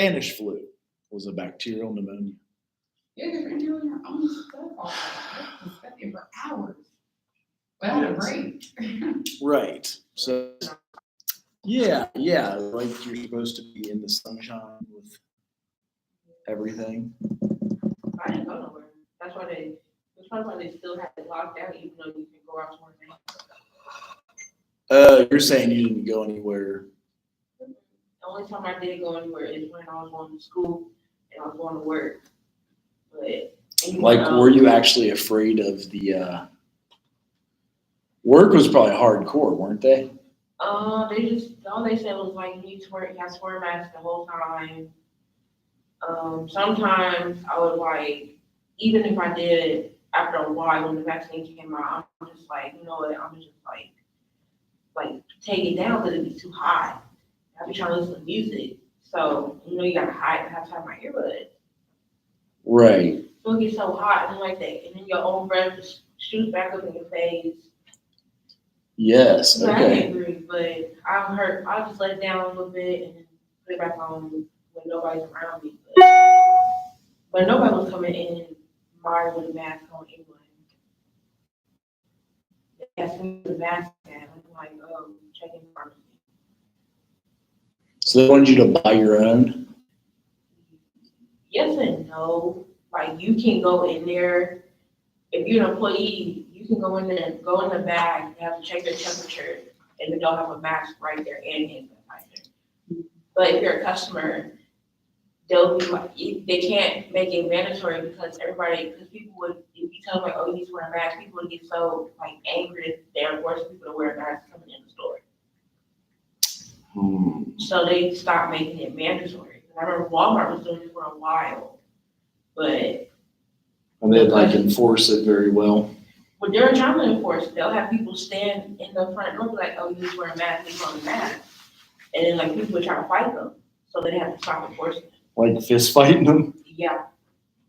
Spanish flu was a bacterial pneumonia. Yeah, because they're doing their own stuff all the time. They're studying for hours without a break. Right. So yeah, like you're supposed to be in the sunshine with everything. I didn't go nowhere. That's why they still have it locked down, even though you can go out to work now. You're saying you didn't go anywhere. The only time I did go anywhere is when I was going to school and I was going to work. But Like, were you actually afraid of the work was probably hardcore, weren't they? All they said was like you have to wear a mask the whole time. Sometimes I would like, even if I did after a while when the vaccine came out, I'm just like, you know what, I'm just like take it down because it'd be too hot. I'd be trying to listen to music. So, you have to have my earbuds. Right. So it gets so hot and like that. And then your own breath just shoots back up in your face. Yes. So I Okay. can't breathe, but I'll just let it down a little bit and then put it back on when nobody's around me. But nobody was coming in Mars with a mask on anyway. They asked me the mask and I'm like, oh, checking pharmacy. So they wanted you to buy your own? Yes and no. Like you can go in there, if you're an employee, you can go in there, go in the bag, you have to check their temperature, and then they'll have a mask right there and hand sanitizer. But if you're a customer, they'll be like, they can't make it mandatory because people would, if you tell them like, oh, you need to wear a mask, people would get so like angry that they're forcing people to wear masks coming in the store. So they stopped making it mandatory. I remember Walmart was doing it for a while, but And they'd like enforce it very well. when they're trying to enforce it, they'll have people stand in the front door be like, oh, you need to wear a mask, leave on the mask. And then like people would try to fight them, so they have to stop enforcing it. Like fist fighting them Yeah,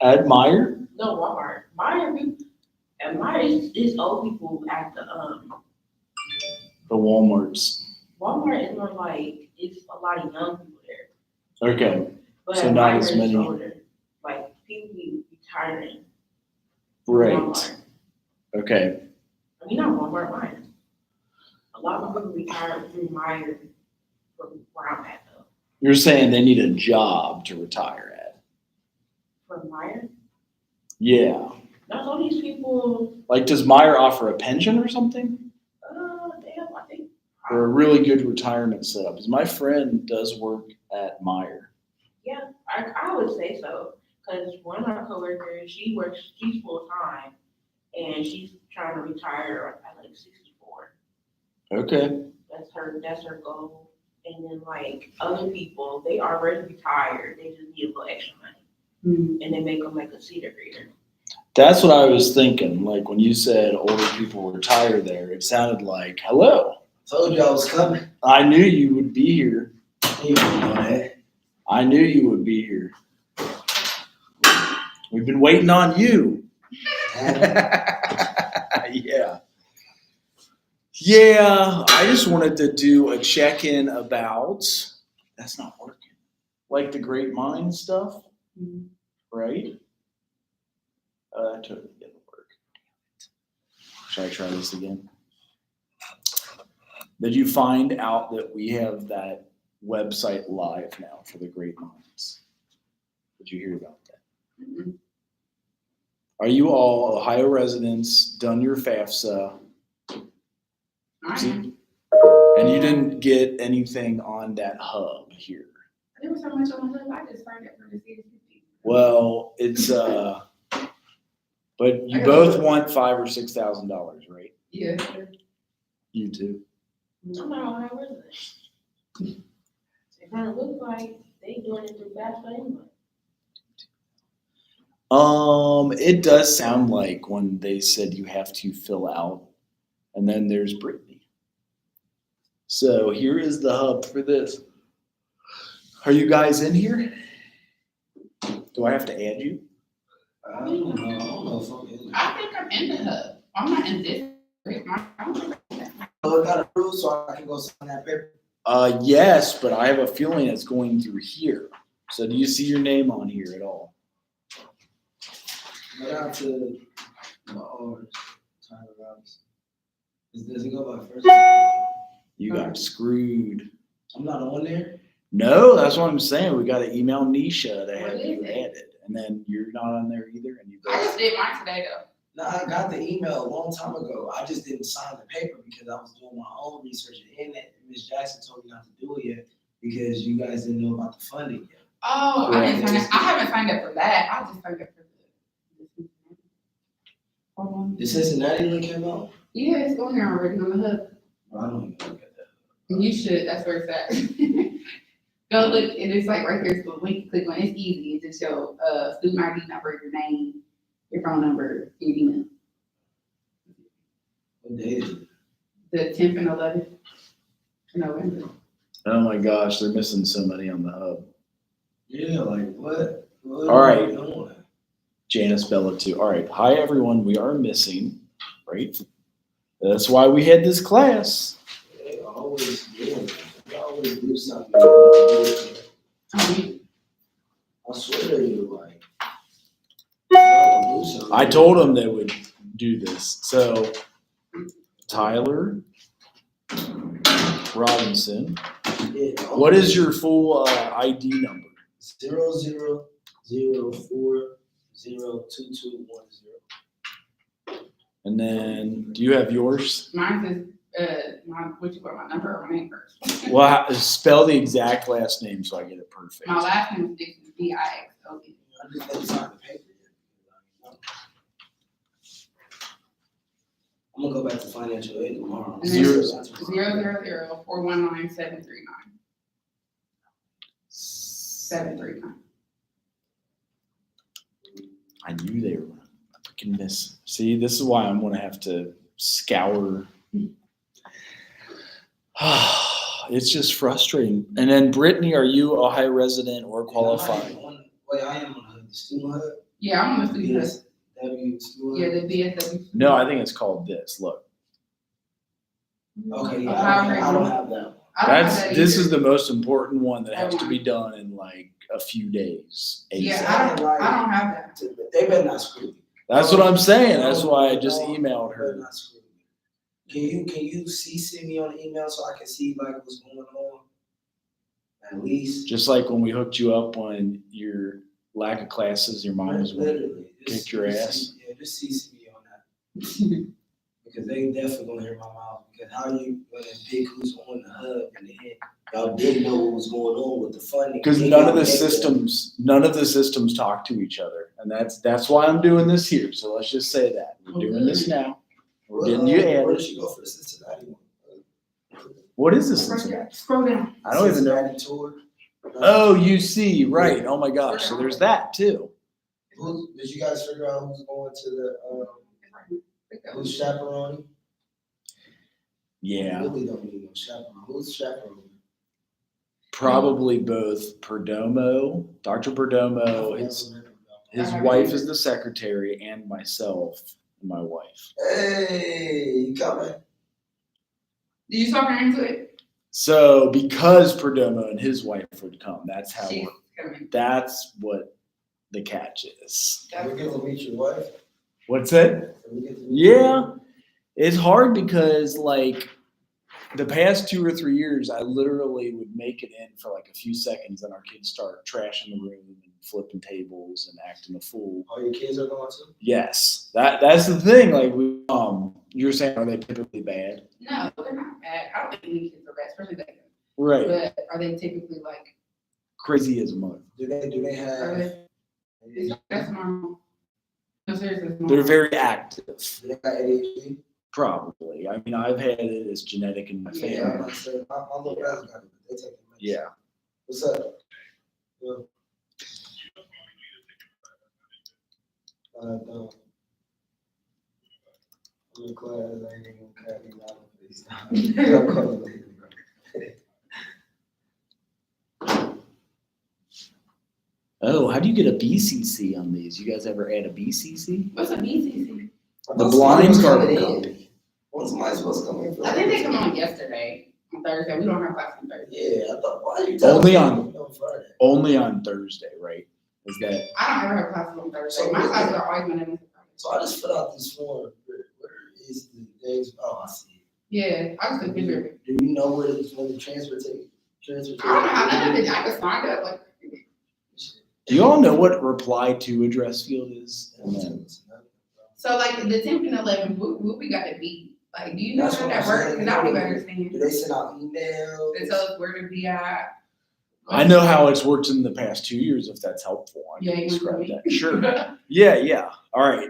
at Meijer? no Walmart. Meijer is old people at the The Walmarts. Walmart is more like it's a lot of young people there. Okay. But So at not Meijer, as it's many. older. Like people be retiring. Right. Walmart. Okay. I mean, not Walmart, Meijer. A lot of people retire through Meijer from where I'm at though. You're saying they need a job to retire at? From Meijer? Yeah. Not all these people, Like, does Meijer offer a pension or something? they have, I think. Or a really good retirement setup? Because my friend does work at Meijer. Yeah, I would say so. Because one of my coworkers, she's full time, and she's trying to retire at like 64. Okay. That's her goal. And then like other people, they already retired. They just need a little extra money, and they make them like a cedar grader. That's what I was thinking. Like when you said older people retire there, it sounded like, hello. Told you I was coming. I knew you would be here. You know that. I knew you would be here. We've been waiting on you. Yeah. Yeah, I just wanted to do a check-in about, that's not working. Like the Great Mind stuff, right? That totally didn't work. Should I try this again? Did you find out that we have that website live now for the Great Minds? Did you hear about that? Mhm. Are you all Ohio residents, done your FAFSA, I am. and you didn't get anything on that hub here? There was so much on the list. I just started for the CSP. Well, it's but you both want $5,000 or $6,000, right? Yeah. You too. I'm not Ohio resident. It kind of looks like they doing it through FAFSA anyway. It does sound like when they said you have to fill out, and then there's Brittany. So here is the hub for this. Are you guys in here? Do I have to add you? I don't know if I'm in. I think I'm in the hub. I'm not in this. I don't think I'm in that. So I got approved so I can go sign that paper. Yes, but I have a feeling it's going through here. So do you see your name on here at all? But out to my owners, Tyler Robinson. Does it go by first name? You got screwed. I'm not on there. No, that's what I'm saying. We got to email Nisha to What have is you it? added. And then you're not on there either. And you I just did mine today though. No, I got the email a long time ago. I just didn't sign the paper because I was doing my own research. And Ms. Jackson told me not to do it yet because you guys didn't know about the funding yet. Oh, I didn't sign up. I haven't signed up for that. I just signed up for the. Hold on. The Cincinnati link came out? Yeah, it's on there already on the hub. Well, I don't even look at that. You should, that's where it's at. Go look, and it's like right there's the link, click on, it's easy, it just show, student ID number, your name, your phone number, your email. What day is it? The 10th and 11th November. Oh my gosh, they're missing so many on the hub. Yeah, like what? What All are right. we doing? Janice Bella too. All right. Hi everyone. We are missing, right? That's why we had this class. They always do. They always do something. I swear to you, like. they always do something. I told them they would do this. So Tyler Robinson. Yeah, What is your full ID number? 0004022210. And then do you have yours? Mine says, what you want, my number or my name first? Well, spell the exact last name so I get it perfect. My last name is Dixon, Dixon. I just didn't sign the paper yet. I'm gonna go back to financial aid tomorrow. And then 000419739. 739. I knew they were freaking miss. See, this is why I'm gonna have to scour. It's just frustrating. And then Brittany, are you a high resident or qualified? Wait, I am on the student hub. Yeah, I'm gonna do this. BSW student Yeah, hub. the BSW. No, I think it's called this. Look, Okay, yeah, Ohio I don't Regional. have that one. I don't have that's that this either. is the most important one that has to Oh, be done in like a few days. Yeah, ASAP. I don't have that. They better not screw me. That's what I'm saying. That's why I No, just no, emailed they better her. not screw me. Can you CC me on the email so I can see like what's going on? At least. Just like when we hooked you up on your lack of classes, your mom was Literally. kicked your ass. Yeah, just CC me on that. Because they definitely gonna hear my mouth. Because how you gonna pick who's on the hub and the head? Y'all didn't know what was going on with the funding. Because They none of gotta the make systems talk to each other, and that's why I'm doing this here. So let's just say that we're doing this now. We're getting you Where added. did she go for the Cincinnati one? What is this? Right there. Scroll down. I don't even know. Cincinnati tour. Oh, UC, right? Oh my gosh! So there's that too. Did you guys figure out who's going to the who's chaperoning? Yeah, Really don't need no chaperone. Who's chaperoning? probably both Perdomo, Dr. Perdomo, his wife is the secretary, and myself and my wife. Hey, you coming? Did you talk her into it? So because Perdomo and his wife would come, that's how. She's coming. That's what the catch is. Can we get to meet your wife? What's that? Can we get to meet Yeah, it's hard because like the past 2 or 3 years, I literally would make it in for like a few seconds, and our kids start trashing the room and flipping tables and acting a fool. All your kids are going to? Yes, that's the thing. Like you're saying, are they typically bad? No, they're not bad. I don't think any kids are bad, especially that. Right, But are they typically like, crazy as a mother. Do they are have? they, that's normal. No, seriously, it's normal. They're very active. Do they got ADHD? Probably. I mean, I've had it. It's genetic in my Yeah. family. Yeah, I'm not sure. My little guys got it. They take it. Yeah. What's up? Yeah. No. I'm in class. I ain't even gonna carry me out of these. I'm calling later, bro. Oh, how do you get a BCC on these? You guys ever add a BCC? What's a BCC? The blind Somebody's carbon coming in. copy. When's somebody supposed to come in for? I think they come on yesterday, on Thursday. We don't have class on Thursday. Yeah, I thought, why you Only telling on me? on Friday. Only on Thursday, right? Is that, I don't ever have classes on Thursday. So My we- classes are always Monday, Wednesday, Friday. So I just fill out this form. Where is the things? Oh, I see it. Yeah, I just took a picture of it. Do you know where the transfer take? Transfer. I don't know how none of it, I just signed up, like, do you all know what reply to address field is? And then, so like the 10th and 11th, what we got to be? Like, do you know That's how what that I'm works? saying. Because I don't even understand. Do they send out emails? They tell us where to be at. I know how it's worked in the past 2 years, if that's helpful. I Yeah, can you want describe to that. Sure. Yeah. All right.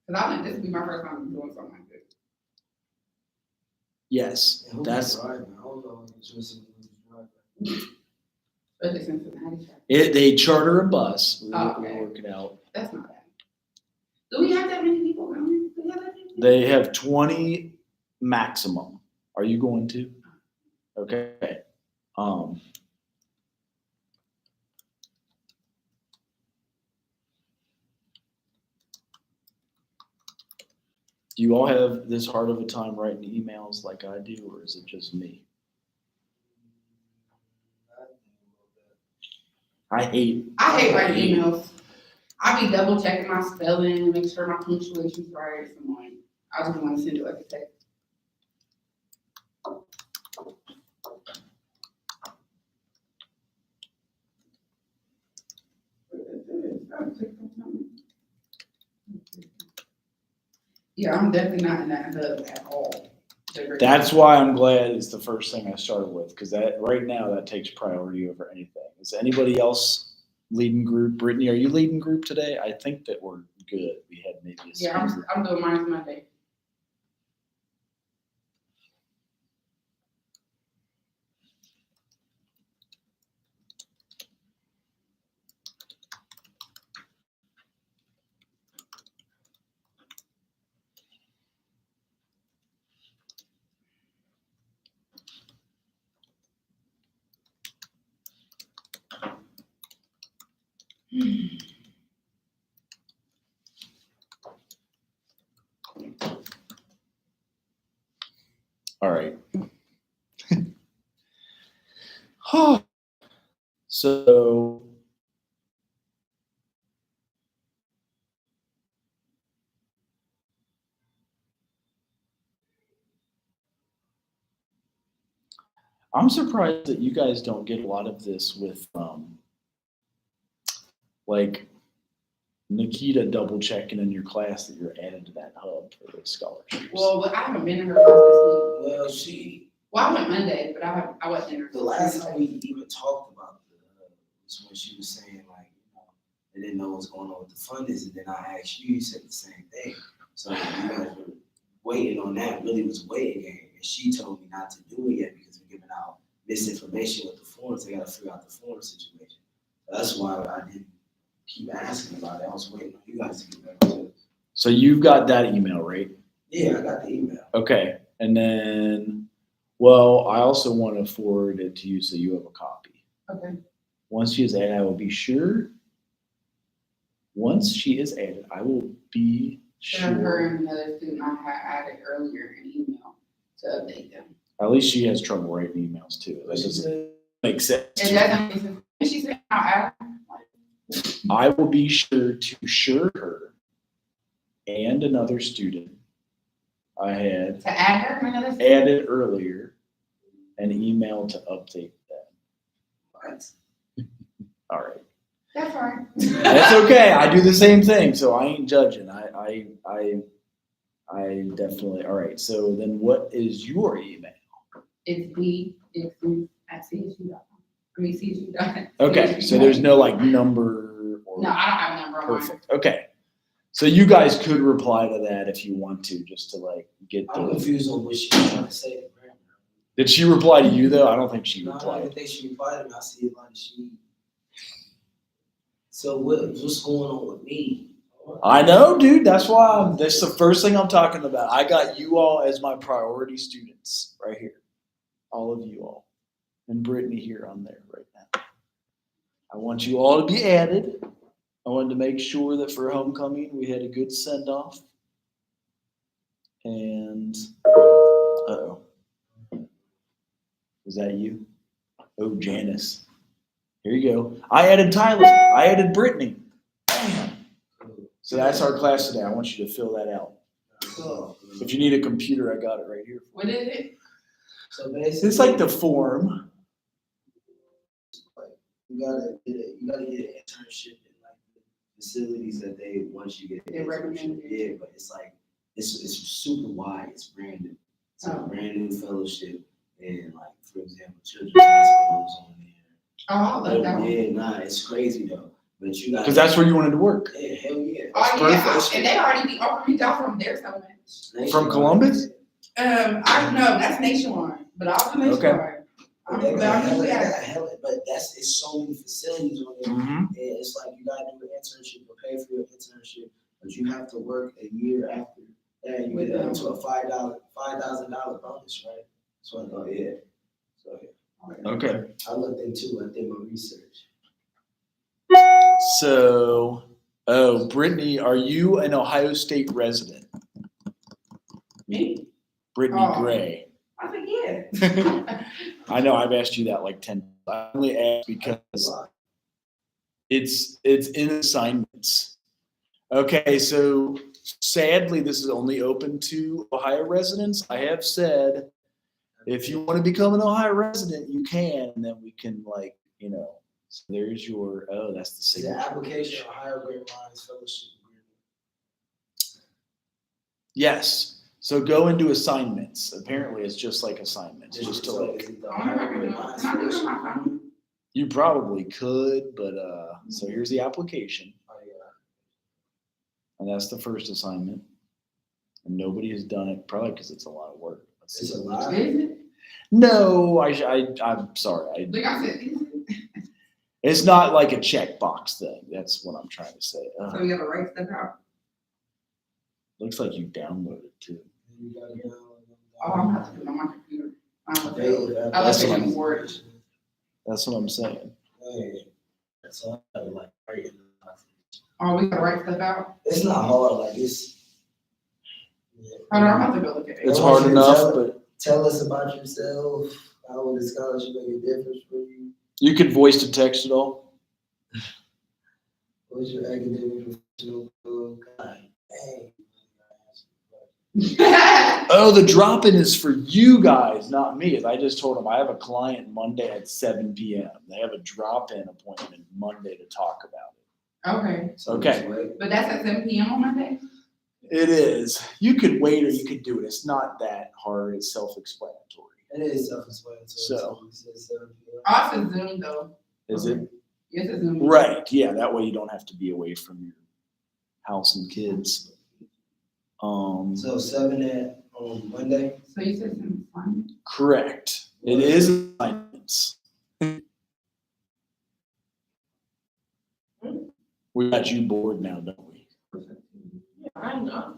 Because I think this will be my first time doing something like this. Yes, And who's that's driving? I don't know who's driving. Especially Cincinnati traffic. it. They charter a bus. Oh, We'll okay. work it out. That's not bad. Do we have that many people going? Do we have that many people? They have 20 maximum. Are you going to? Okay. Do you all have this hard of a time writing emails like I do, or is it just me? I hate I hate writing emails. I be double checking my spelling, make sure my punctuation's right. So I'm like, I just want to send it like a text. Yeah, I'm definitely not in that hub at all. That's why I'm glad it's the first thing I started with, because that right now that takes priority over anything. Is anybody else leading group? Brittany, are you leading group today? I think that we're good. We had maybe a Yeah, speaker. I'm doing mine Monday. All right. So I'm surprised that you guys don't get a lot of this with like Nikita double checking in your class that you're added to that hub for the scholarships. Well, I haven't been in her class this week. Well, she, Well, I went Monday, but I wasn't in her. the last time we even talked about was when she was saying like, you know, they didn't know what's going on with the funders, and then I asked you, you said the same thing. So you guys were waiting on that, really was a waiting game, and she told me not to do it yet because we're giving out misinformation with the forms. They gotta figure out the form situation. That's why I didn't keep asking about it. I was waiting on you guys to get back to it. So you've got that email, right? Yeah, I got the email. Okay. And then, well, I also want to forward it to you so you have a copy. Okay. Once she is added, I will be sure. Once she is added, I will be Sure. Her sure. and another student I had added earlier in email to update them. At least she has trouble writing emails too. That doesn't make sense. It doesn't make sense. She said, I'll add. I will be sure to sure her and another student I had To add her and another student. added earlier an email to update them. What? All right. That's all right. That's okay. I do the same thing, so I ain't judging. I definitely. All right. So then, what is your email? It's b@csu.com. I mean, CSU. Okay. So there's no like number or No, I don't have a number on mine. perfect. Okay. So you guys could reply to that if you want to, just to like get I'm the. confused on what she was trying to say to Grandma. Did she reply to you though? I don't think she No, I don't replied. even think she replied to me. I see a lot of she. So what's going on with me? I know, dude. That's why that's the first thing I'm talking about. I got you all as my priority students right here. All of you all. And Brittany here on there right now. I want you all to be added. I wanted to make sure that for homecoming we had a good send off. And uh-oh. Was that you? Oh, Janice. Here you go. I added Tyler. I added Brittany. Bam. So that's our class today. I want you to fill that out. Cool. If you need a computer, I got it right here. What is it? So basically, It's like the form. you gotta get an internship in like the facilities that they want you to get. They an recommend internship. it. Yeah, but it's like it's super wide. It's brand new. It's a Oh. brand new fellowship, and like for example, children's hospitals on there. Oh, I love that one. Yeah, nah, it's crazy though. But you got Because that's where you wanted to work. Yeah, hell yeah. Oh, yeah, perfect. and they already be offering me jobs from there so much. From Columbus? I know, that's nationwide, but I'll do Okay. nationwide. But they But got I'm hella, usually they got at, hella, but it's so many facilities on there. Mm-hmm. And it's like you gotta do an internship or pay for your internship, but you have to work a year after that. You With get up them. to a $5,000 bonus, right? So I thought, yeah. So yeah. Okay. I looked into it, I did my research. So, Brittany, are you an Ohio State resident? me, Brittany Oh. Gray. I think, yeah. I know I've asked you that like 10 times. I only asked because it's in assignments. Okay, so sadly, this is only open to Ohio residents. I have said if you want to become an Ohio resident, you can, and then we can so there's your, that's the It's an signature. application, Ohio Great Minds Fellowship Agreement. Yes. So go into assignments. Apparently, it's just like assignments, just to So like. is it the I wonder if I Ohio can do Great it. Minds Can I do it Fellowship on my phone? Agreement? You probably could, but so here's the application, Oh, yeah. and that's the first assignment. And nobody has done it, probably because it's a lot of work. Let's see. It's a lot. Is it? No, I'm sorry. Like I said, is it? It's not like a checkbox thing. That's what I'm trying to say. So we gotta write stuff out. Looks like you downloaded too. You gotta go. Oh, I'm gonna have to do it on my computer. Available. I That's left what it I'm- in Word. That's what I'm saying. Hey, so I like writing. Oh, we gotta write stuff out. It's not hard, like it's. Yeah. Hold on, I'm about to go look at it. It's I want hard you to enough, tell- but Tell us about yourself. How will the scholarship make a difference for you? you can voice to text it all. What's your academic professional goal? God, dang. Oh, the drop-in is for you guys, not me. As I just told them, I have a client Monday at 7 p.m. They have a drop-in appointment Monday to talk about it. Okay, So Okay. just wait. but that's at 7 p.m. on Monday? It is. You could wait or you could do it. It's not that hard. It's self-explanatory. It is self-explanatory. So. We said 7 p.m. Oh, it's a Zoom though. Is it? Yes, it's Zoom. Right. Yeah. That way you don't have to be away from your house and kids. So 7 on Monday. So you said Zoom, fine. Correct. It is assignments. We got you bored now, don't we? I'm on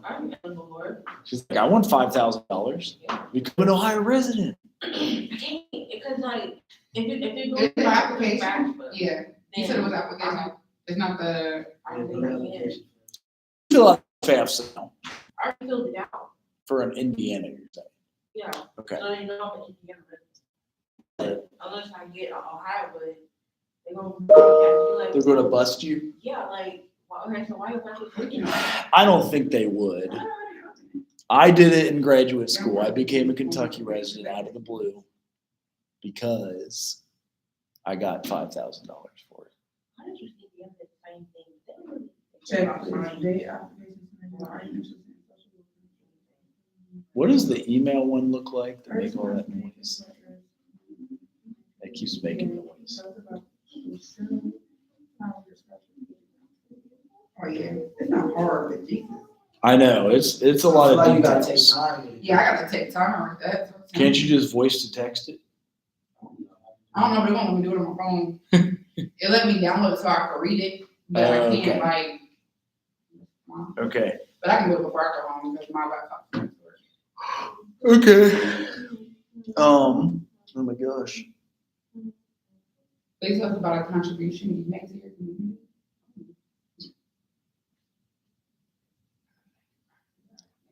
board. She's like, I want $5,000. Become an Ohio resident. I can't, because like, if you go. It's an application. bachelor, Yeah, you said it then was application. It's not the, I don't think I can. Fill out the FAFSA now I already filled it out, for an Indiana, you're saying. yeah. Okay. So you know, but you can, unless I get an Ohio, but they're gonna be like. They're going to bust you? Yeah, like, well, okay, so why is that looking? I don't think they would. I did it in graduate school. I became a Kentucky resident out of the blue because I got $5,000 for it. How did you think you have the same thing? What does the email one look like that make all that noise? That keeps making noise. Oh, yeah, it's not hard, but Jesus. I know, it's a lot I feel like of you gotta take details. time. with it. Yeah, I gotta take time with that. Can't you just voice to text it? I don't know if they want me to do it on my phone. It let me download it so I can read it, but I Okay. can't like, Okay. but I can do it before I go home because my laptop. Okay. Oh my gosh. They talk about a contribution you make to your community.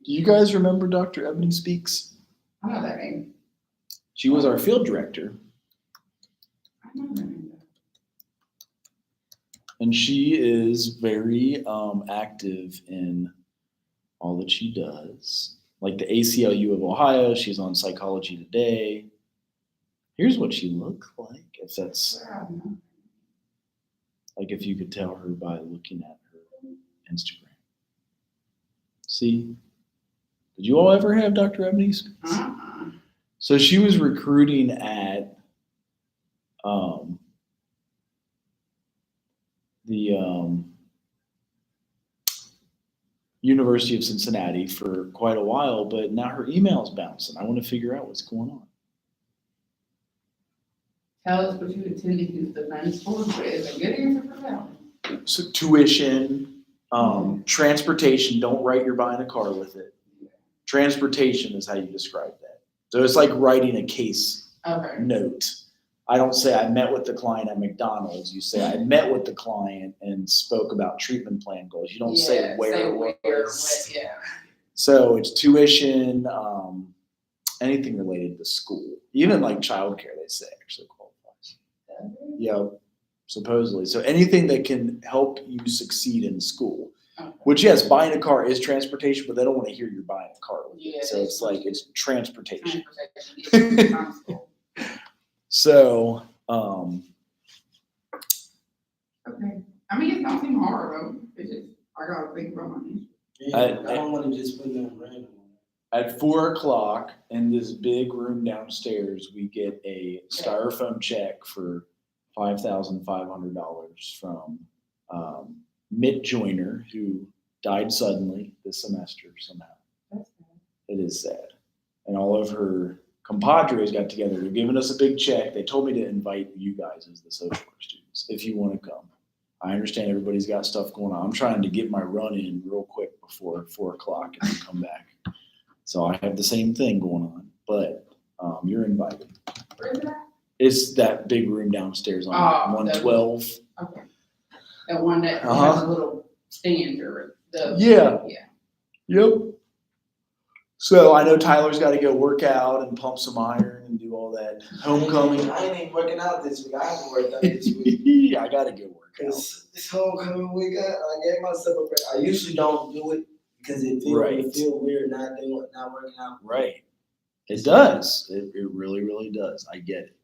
Do you guys remember Dr. Ebony Speaks? I know that name. She was our field director. know that name. And she is very active in all that she does. Like the ACLU of Ohio, she's on Psychology Today. Here's what she looks like, if that's Where I know. like if you could tell her by looking at her Instagram. See? Did you all ever have Dr. Ebony's? Uh-uh. So she was recruiting at the University of Cincinnati for quite a while, but now her email's bouncing. I want to figure out what's going on. Tell us what you intend to use the funds for, but it's a good answer for that one. So tuition, transportation, don't write you're buying a car with it. Transportation is how you describe that. So it's like writing a case Okay. note. I don't say I met with the client at McDonald's. You say I met with the client and spoke about treatment plan goals. You don't say where it was. What, yeah. So it's tuition, anything related to school, even like childcare. They say actually qualifies. Yeah, supposedly. So anything that can help you succeed in school. Okay. Which yes, buying a car is transportation, but they don't want to hear you're buying a car with Yeah, it. So it's like it's transportation. Transportation. Yeah, school. So Okay. I mean, it don't seem hard though. It's just, I gotta think about money. Yeah, I don't wanna just put nothing random on at 4:00 in this big room downstairs, we get a styrofoam check for $5,500 from Mitt Joyner, who died suddenly this semester somehow. That's bad. It is sad. And all of her compadres got together. They're giving us a big check. They told me to invite you guys as the social work students if you want to come. I understand everybody's got stuff going on. I'm trying to get my run in real quick before 4:00 and then come back. So I have the same thing going on, but you're invited. Where is it at? It's that big room downstairs on Oh, 112. Okay. The one that Uh-huh. has a little stand or the. Yeah. Yeah. Yep. So I know Tyler's got to go work out and pump some iron and do all that homecoming. I ain't even working out this week. I haven't worked out this week. I got to go work out. This homecoming week, I gave myself a break. I usually don't do it because it Right. feel weird not working out. Right. It does. It really, really does. I get it.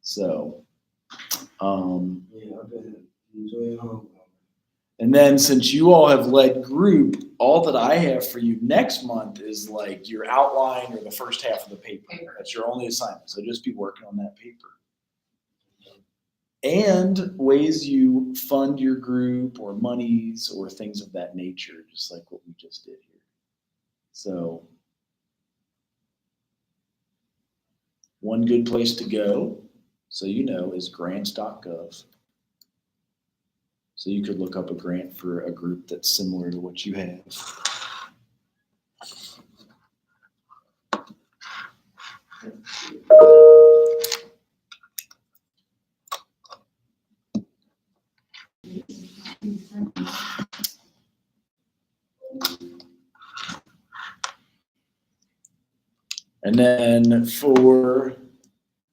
So, Yeah, I've been enjoying homecoming. and then since you all have led group, all that I have for you next month is like your outline or the first half of the paper. That's your only assignment. So just be working on that paper. And ways you fund your group or monies or things of that nature, just like what we just did here. So one good place to go, so you know, is grants.gov. So you could look up a grant for a group that's similar to what you have. And then for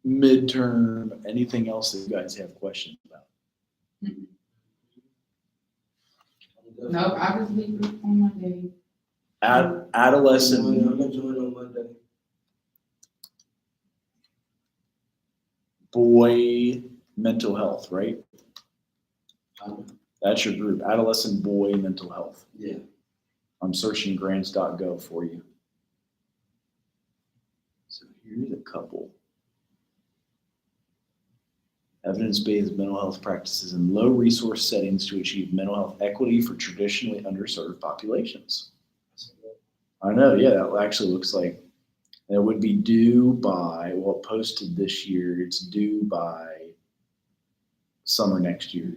midterm, anything else that you guys have questions about? Nope, I just leave group on Monday. Adolescent, I'm gonna join on Monday. boy, mental health, right? That's your group, adolescent boy mental health. Yeah. I'm searching grants.gov for you. So here's a couple. Evidence-based mental health practices in low resource settings to achieve mental health equity for traditionally underserved populations. I know, yeah, that actually looks like that would be due by, well, posted this year, it's due by summer next year.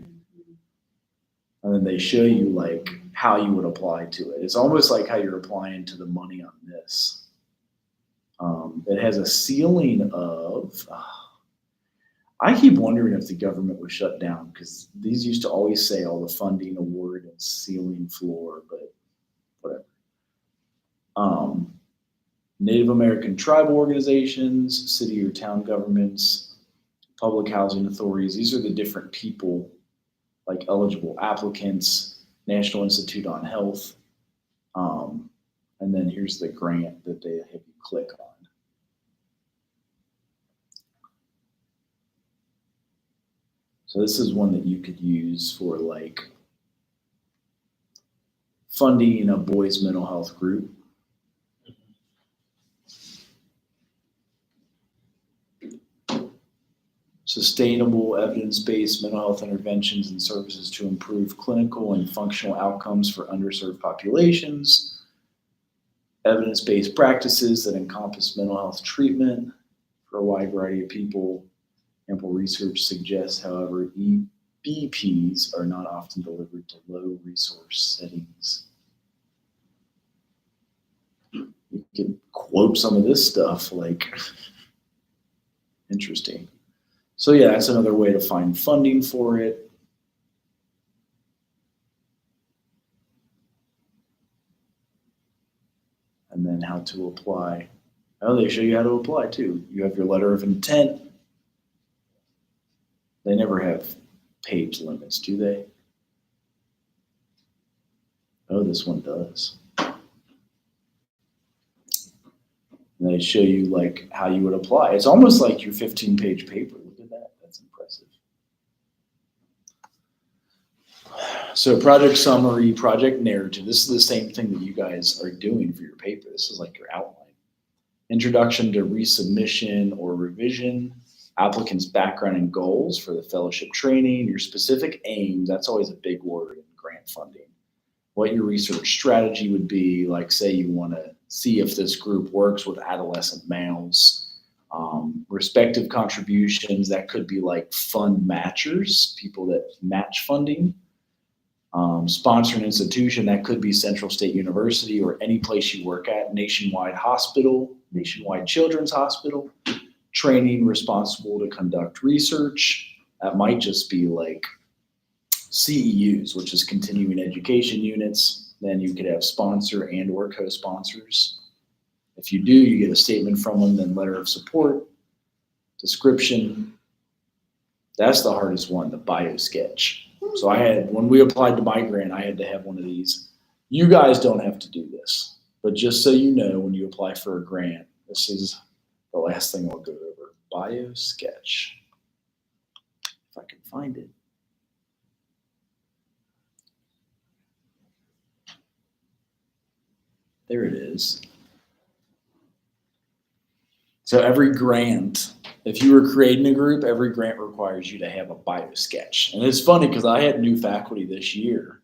And then they show you like how you would apply to it. It's almost like how you're applying to the money on this. It has a ceiling of, I keep wondering if the government was shut down because these used to always say all the funding award and ceiling floor, but whatever. Native American tribal organizations, city or town governments, public housing authorities. These are the different people, like eligible applicants, National Institute on Health. And then here's the grant that they have you click on. So this is one that you could use for like funding a boys mental health group. Sustainable evidence-based mental health interventions and services to improve clinical and functional outcomes for underserved populations. Evidence-based practices that encompass mental health treatment for a wide variety of people. Ample research suggests, however, EBPs are not often delivered to low resource settings. You could quote some of this stuff, like, interesting. So yeah, that's another way to find funding for it. And then how to apply. Oh, they show you how to apply too. You have your letter of intent. They never have page limits, do they? Oh, this one does. And they show you like how you would apply. It's almost like your 15-page paper. Look at that. That's impressive. So project summary, project narrative. This is the same thing that you guys are doing for your paper. This is like your outline. Introduction to resubmission or revision. Applicant's background and goals for the fellowship training. Your specific aim. That's always a big word in grant funding. What your research strategy would be. Like say you want to see if this group works with adolescent males. Respective contributions, that could be like fund matchers, people that match funding. Sponsor an institution, that could be Central State University or any place you work at, Nationwide Hospital, Nationwide Children's Hospital. Training responsible to conduct research, that might just be like CEUs, which is continuing education units. Then you could have sponsor and or co-sponsors. If you do, you get a statement from them, then letter of support, description. That's the hardest one, the bio sketch. So I had, when we applied to my grant, I had to have one of these. You guys don't have to do this, but just so you know, when you apply for a grant, this is the last thing I'll go over. Bio sketch. If I can find it. There it is. So every grant, if you were creating a group, every grant requires you to have a bio sketch. And it's funny because I had new faculty this year.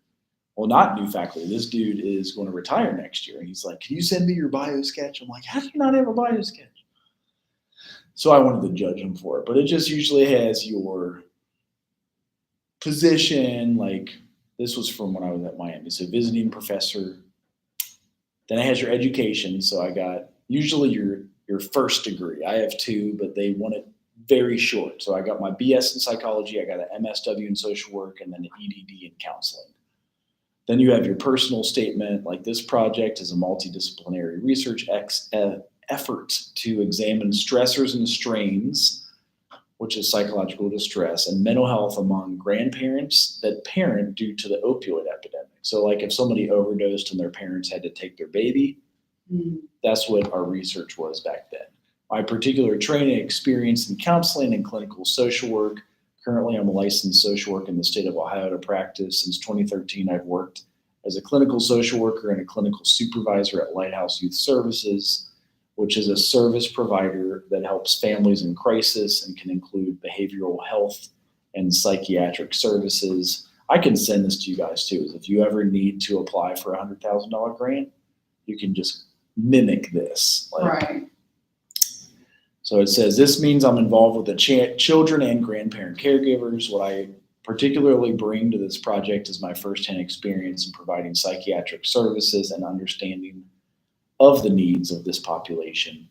Well, not new faculty. This dude is going to retire next year. And he's like, can you send me your bio sketch? I'm like, how do you not have a bio sketch? So I wanted to judge him for it. But it just usually has your position. Like this was from when I was at Miami. So visiting professor. Then it has your education. So I got usually your first degree. I have two, but they want it very short. So I got my BS in psychology, I got an MSW in social work, and then an EDD in counseling. Then you have your personal statement, like this project is a multidisciplinary research effort to examine stressors and strains, which is psychological distress, and mental health among grandparents that parent due to the opioid epidemic. So like if somebody overdosed and their parents had to take their baby, that's what our research was back then. My particular training experience in counseling and clinical social work. Currently, I'm a licensed social worker in the state of Ohio to practice. Since 2013, I've worked as a clinical social worker and a clinical supervisor at Lighthouse Youth Services, which is a service provider that helps families in crisis and can include behavioral health and psychiatric services. I can send this to you guys too. If you ever need to apply for a $100,000 grant, you can just mimic this. Right. So it says, this means I'm involved with the children and grandparent caregivers. What I particularly bring to this project is my firsthand experience in providing psychiatric services and understanding of the needs of this population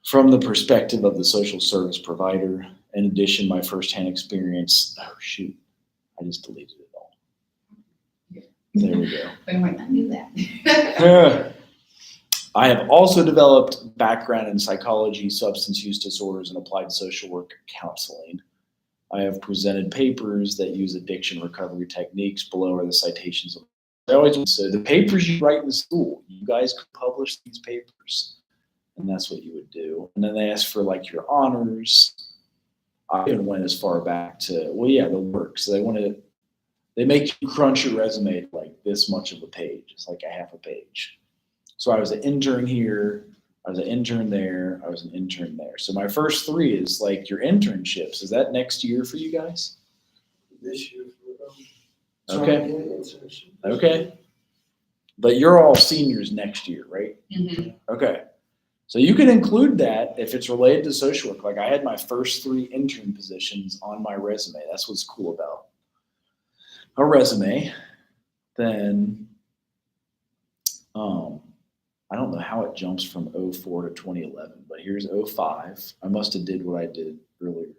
from the perspective of the social service provider. In addition, my firsthand experience, oh shoot, I just deleted it all. There we go. They might not do that. I have also developed background in psychology, substance use disorders, and applied social work counseling. I have presented papers that use addiction recovery techniques. Below are the citations. So the papers you write in school, you guys could publish these papers, and that's what you would do. And then they ask for like your honors. I even went as far back to, well, yeah, the work. So they make you crunch your resume to like this much of a page. It's like a half a page. So I was an intern here, I was an intern there, I was an intern there. So my first 3 is like your internships. Is that next year for you guys? This year. Okay. Okay. But you're all seniors next year, right? Mhm. Okay. So you can include that if it's related to social work. Like I had my first 3 intern positions on my resume. That's what's cool about a resume. Then, I don't know how it jumps from 04 to 2011, but here's 05. I must have did what I did earlier.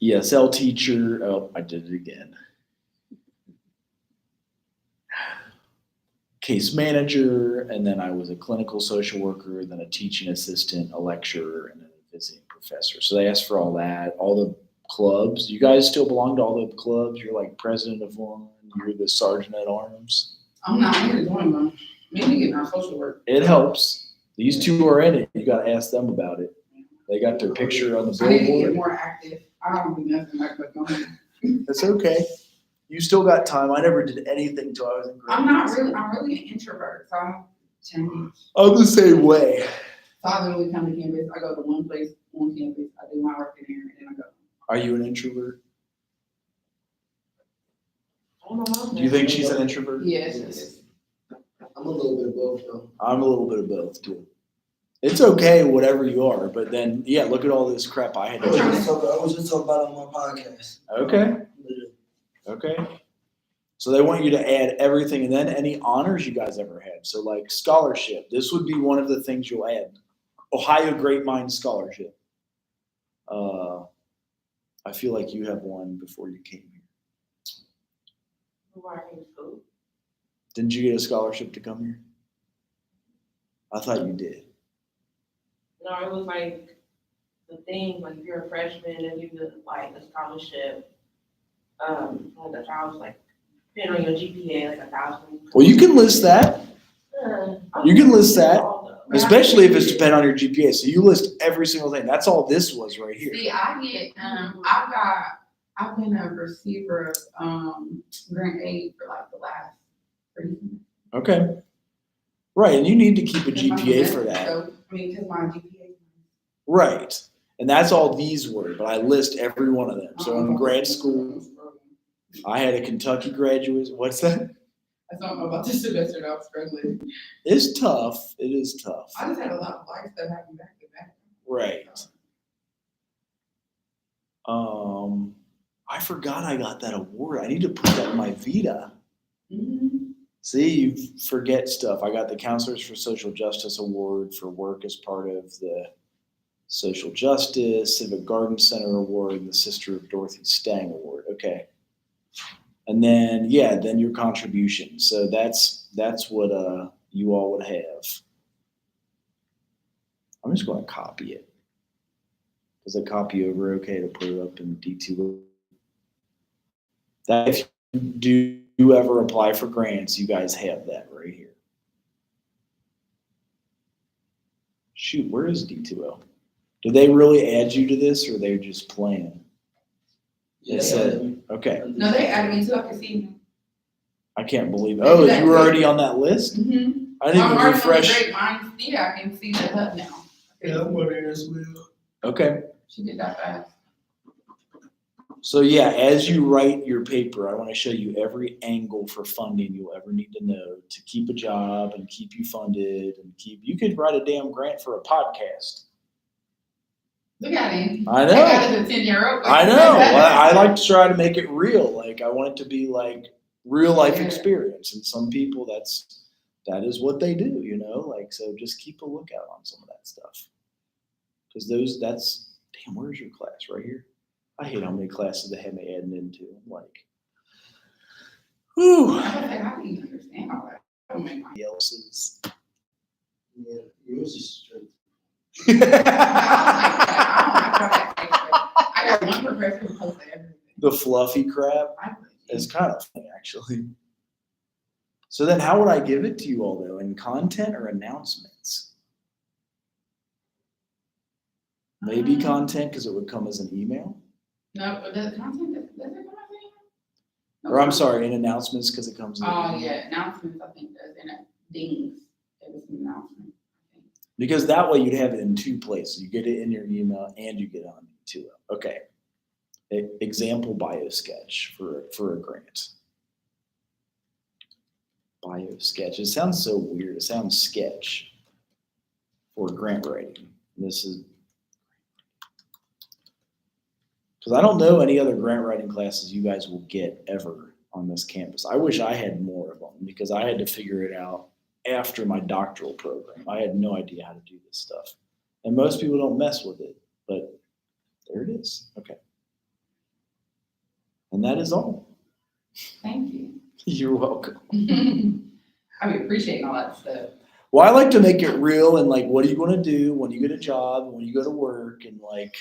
ESL teacher. Oh, I did it again. Case manager, and then I was a clinical social worker, then a teaching assistant, a lecturer, and then a visiting professor. So they asked for all that, all the clubs. You guys still belong to all the clubs? You're like president of one, you're the sergeant at arms. I'm not here to join them. Maybe get my social work. It helps. These 2 are in it. You got to ask them about it. They got their picture on the I need to get billboard. more active. I don't do nothing like but going. That's okay. You still got time. I never did anything till I was in grade. I'm really an introvert, so I'm changing. I'm the same way. So I literally come to campus, I go to one place on campus, I do my work in there, and then I go. Are you an introvert? I don't know. Do you think she's an introvert? Yes, it is. I'm a little bit of both though. I'm a little bit of both too. It's okay, whatever you are, but then, yeah, look at all this crap I had to do. I was just talking about it on my podcast. Okay, okay. So they want you to add everything and then any honors you guys ever had. So like scholarship, this would be one of the things you'll add. Ohio Great Minds Scholarship. I feel like you have one before you came here. Who are in school? Didn't you get a scholarship to come here? I thought you did. No, it was like the thing, like if you're a freshman and you get like a scholarship, like I was like, depending on your GPA, like 1,000. Well, you can list that, You can list that. All especially if it's dependent on your GPA. So you list every single thing. That's all this was right here. See, I've been a receiver of grant aid for like the last 3 years. Okay. Right, and you need to keep a GPA for that. So, I mean, because my GPA. Right. And that's all these were, but I list every one of them. So in grad school, I had a Kentucky graduate. What's that? I don't know about this semester that I was struggling. It's tough. It is tough. I just had a lot of life stuff happen back to back. Right. I forgot I got that award. I need to put that in my Vita. Mhm. See, you forget stuff. I got the Counselors for Social Justice Award for work as part of the Social Justice Civic Garden Center Award and the Sister of Dorothy Stang Award. Okay. And then, yeah, then your contribution. So that's what you all would have. I'm just going to copy it. Does it copy over okay to put it up in D2? That if you do ever apply for grants, you guys have that right here. Shoot, where is D2L? Did they really add you to this, or they just playing? They said, okay. No, they added me too. I can see. I can't believe it. Oh, you were already on that list? Mm-hmm. I didn't even refresh. Great minds. Yeah, I can see the hub now. Yeah, I'm on there as well. Okay. She did that fast. So yeah, as you write your paper, I want to show you every angle for funding you'll ever need to know to keep a job and keep you funded and you could write a damn grant for a podcast. Look at him. I know. That guy's a 10-year-old. I know. I like to try to make it real. Like I want it to be like real life experience. And some people that is what they do, you know? Like, so just keep a lookout on some of that stuff. Because damn, where's your class? Right here? I hate how many classes they have me adding into. I'm like, whew. I was like, how do you understand all that? don't make mine. else's. Yeah, yours is straight. I got one professor who posts everything. The fluffy crap I is kind of funny, actually. So then how would I give it to you all, though? In content or announcements? Maybe content, because it would come as an email. No, does content, does it come out? Or I'm sorry, in announcements, because it comes in an Oh, email. yeah, announcements, I think does, and dings, it was an announcement, I think. Because that way you'd have it in two places. You get it in your email and you get it on to it. Okay. Example bio sketch for a grant. Bio sketch. It sounds so weird. It sounds sketch for grant writing. This is because I don't know any other grant writing classes you guys will get ever on this campus. I wish I had more of them because I had to figure it out after my doctoral program. I had no idea how to do this stuff. And most people don't mess with it, but there it is. Okay. And that is all. Thank you. You're welcome. I be appreciating all that stuff. Well, I like to make it real and like, what are you going to do when you get a job, when you go to work, and like,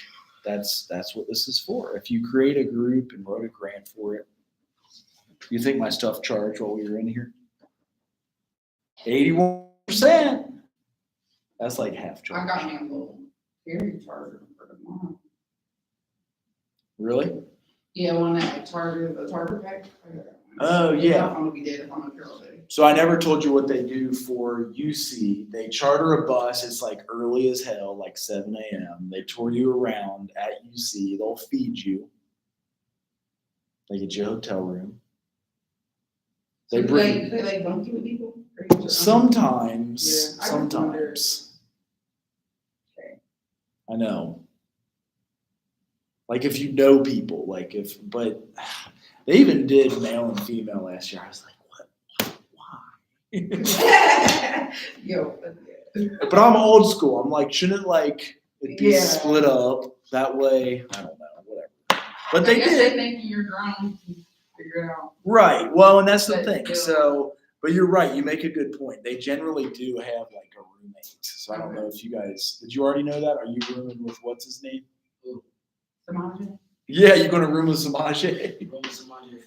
that's what this is for. If you create a group and wrote a grant for it, you think my stuff charged while we were in here? 81%. That's like half I charge. got me a little period charger for tomorrow. Really? Yeah, one that charges the charger pack. Oh, yeah. I'm gonna be dead if I'm a girl day. So I never told you what they do for UC. They charter a bus. It's like early as hell, like 7 a.m. They tour you around at UC. They'll feed you. They get you a hotel room. They Do bring they like donkey with people? Or you just- sometimes. Yeah, I just wonder. Sometimes. Okay. I know. Like if you know people, but they even did male and female last year. I was like, what? Why? Yo, But I'm old school. I'm like, shouldn't like it be Yeah. split up that way? I don't know, whatever. But they I guess did. They think you're grown. Figure it out. Right. Well, and that's the But thing. still. So, but you're right. You make a good point. They generally do have like a roommate. So I don't know if you guys, did you already know that? Are you rooming with what's his name? Samaj? Yeah, you're going to room with Samaje. Bring somebody here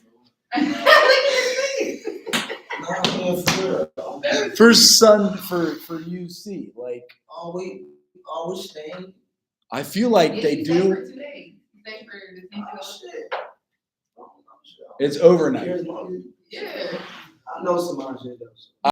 Look at your face. No, man, for real. For UC. Like, Always staying. I feel like Yeah, they you stay do. for today. You stay for the thing. Oh, shit. It's overnight. Yeah. I know somebody that does.